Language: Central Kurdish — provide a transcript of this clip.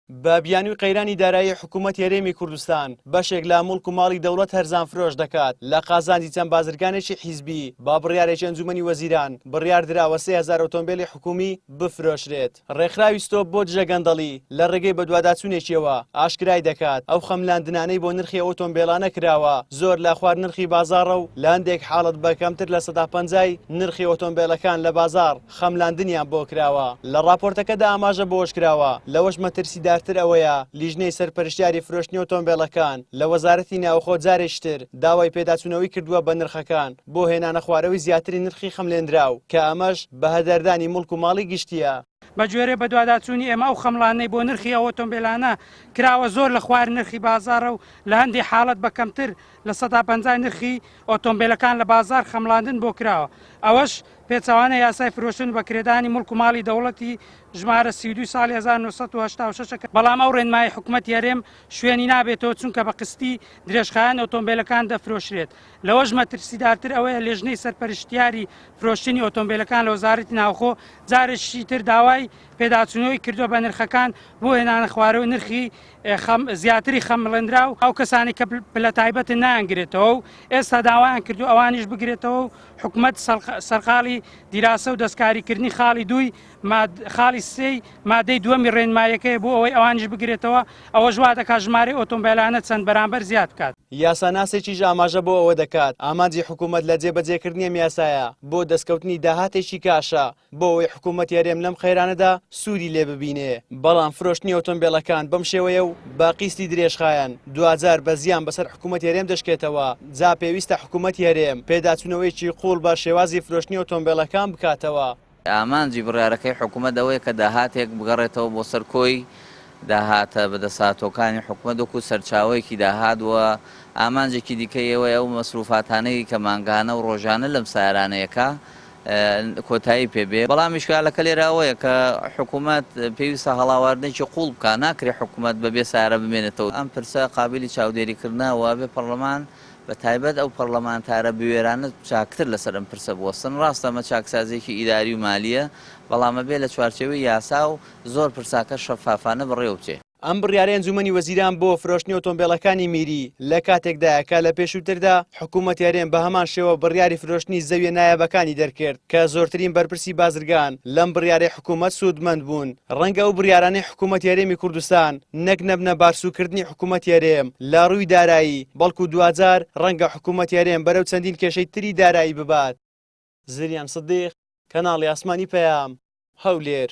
بە بیانووی قەیرانی دارایی حکوومەت هەرێمی کوردستان بەشێک لە مڵک و ماڵی دەوڵەت هەرزان فرۆش دەکات لە قازانجی چەند بازرگانێکی حیزبی با بڕیارێکی ئەنجومەنی وەزیران بڕیار درراوە 3000 ئۆتۆمبیلی حکومی بفرۆشرێت. ڕێکخراوی ستۆپ بۆ دژەگەندەڵی لە ڕێگەی بەدواداچوونێکیەوە ئاشکرای دەکات ئەو خەملاندنانەی بۆ نرخی ئۆتۆمبیلانە کراوە زۆر لە خوار نرخی بازاڕە و لە هەندێک حاڵەت بەکەمتر لە 150 نرخی ئۆتۆمبیلەکان لە بازار خەملاندنیان بۆ کراوە. لە راپۆرتەکەدا ئاماژە بۆش کراوە لەوەش مەترسیدارتر ئەوەیە لیژنەی سەرپەرشتیاری فرۆشتنی ئۆتۆمبیلەکان لە وەزارەتی ناوخۆ جارێکتر داوای پێداچوونەوەی کردووە بە نرخەکان بۆ هێنانە خوارەوەی زیاتری نرخی خەملێنراو کە ئەمەش بە هەدەردانی مڵک و ماڵی گشتیە. بەگوێرە بەدواداچوونی ئێمە ئەو خەمڵانەی بۆ نرخی ئۆتۆمبیلانە کراوە زۆر لە خوار نرخی بازارە و لە هەندی حاڵەت بەکەمتر لە 150 نرخی ئۆتۆمبیلەکان لە بازار خەملاندن بۆ کراوە. ئەوەش پێچەوانە یاسای فرۆشتن بە کرێدانی مڵک و ماڵی دەوڵەتی ژمارە 32 ساڵی 1986 بەڵام ئەو ڕێنمایی حکوومەت هەرێم شوێنی نابێتەوە چونکە بە قستی درێژخایەن ئۆتۆمبیلەکان دەفرۆشرێت. لەوەش مەترسیدارتر ئەوەیە لێژنەی سەرپەرشتیاری فرۆشتنی ئۆتۆمبیلەکان لە وەزارەتی ناوخۆ جارێکی تر داوای پێداچوونەوەی کردووە بە نرخەکان بۆ هێنانە خوارەوەی نرخی زیاتری خەمڵێنراو ئەو کەسانی کە پلە تایبەت نانگرێتەوە و ئێستا داوایان کردو ئەوانیش بگرێتەوە و حکوومەت سەرقاڵی دیراسە و دەستکاریکردنی خاڵی دووی خاڵی سێی مادەی دووەمی ڕێنمایەکەی بۆ ئەوەی ئەوانیش بگرێتەوە ئەوە ژوا دەکات ژمارەی ئۆتۆمبیلانە چەند بەرامبەر زیاد بکات. یاساناسێکیش ئاماژە بۆ ئەوە دەکات ئامانجی حکوومەت لە جێبەجێکردنی یاسایە بۆ دەستکەوتنی داهاتێکی کاشە بۆ ئەوەی حکوومەت هەرێم لەم خەیرانەدا سوودی لێ ببینێ. بەڵام فرۆشتنی ئۆتۆمبیلەکان بەم شێوەیە و باقیستی درێژخایەن دوجار بە زیان بەسەر حکوومەت هەرێم دەشکێتەوە. جا پێویستە حکوومەت هەرێم پێداچوونەوەیکی قوڵ بە شێوازی فرۆشتنی ئۆتۆمبیلەکان بکاتەوە. ئامانجی بڕیارەکەی حکوومەت ئەوەیە کە داهاتێک بگەڕێتەوە بۆ سەرکۆی داهاتە بەدەساتۆکانی حکوومەت وەکو سەرچاوەیەکی داهاتوە ئامانجێکی دیکەیەوە ئەو مەسروفاتانەی کە مانگانە و ڕۆژانە لەم سایرانەیەکە کۆتایی پێبێ. بەڵام میشکالەکە لێراوەیە کە حکوومەت پێویستە هەڵاواردنێکی قوڵ بکە ناکرێ حکوومەت بەبێ سارە بمێنێتەوە. ئەم پرسە قابلی چاودێریکردنەوە بێ پەرلەمان بە تایبەت ئەو پەرلەمانتارە بوێرانە چاکتر لەسەر ئەم پرسە بوەستن. ڕاستە ئەمە چاکسازێکی ئیداری و مالیە بەڵامە بێ لە چوارچێوەی یاسا و زۆر پرساکە شەفافانە بڕێوە بچێ. ئەم بڕیارە ئەنجومەنی وەزیران بۆ فرۆشتنی ئۆتۆمبیلەکانی میری لە کاتێکدایە کە لە پێشووتردا حکوومەت هەرێم بە هەمان شێوە بڕیاری فرۆشتنی زەویە نایابەکانی دەرکرد کە زۆرترین بەرپرسی بازرگان لەم بڕیارەی حکوومەت سوودمەند بوون. ڕەنگە ئەو بڕیارانەی حکوومەت هەرێمی کوردستان نەک نەبنە بارسوکردنی حکوومەت هەرێم لە ڕووی دارایی بەڵکو دوجار ڕەنگە حکوومەت هەرێم بەرەو چەندین کێشەی تری دارایی ببات. زریان سدیق کەناڵی ئاسمانی پەیام هەولێر.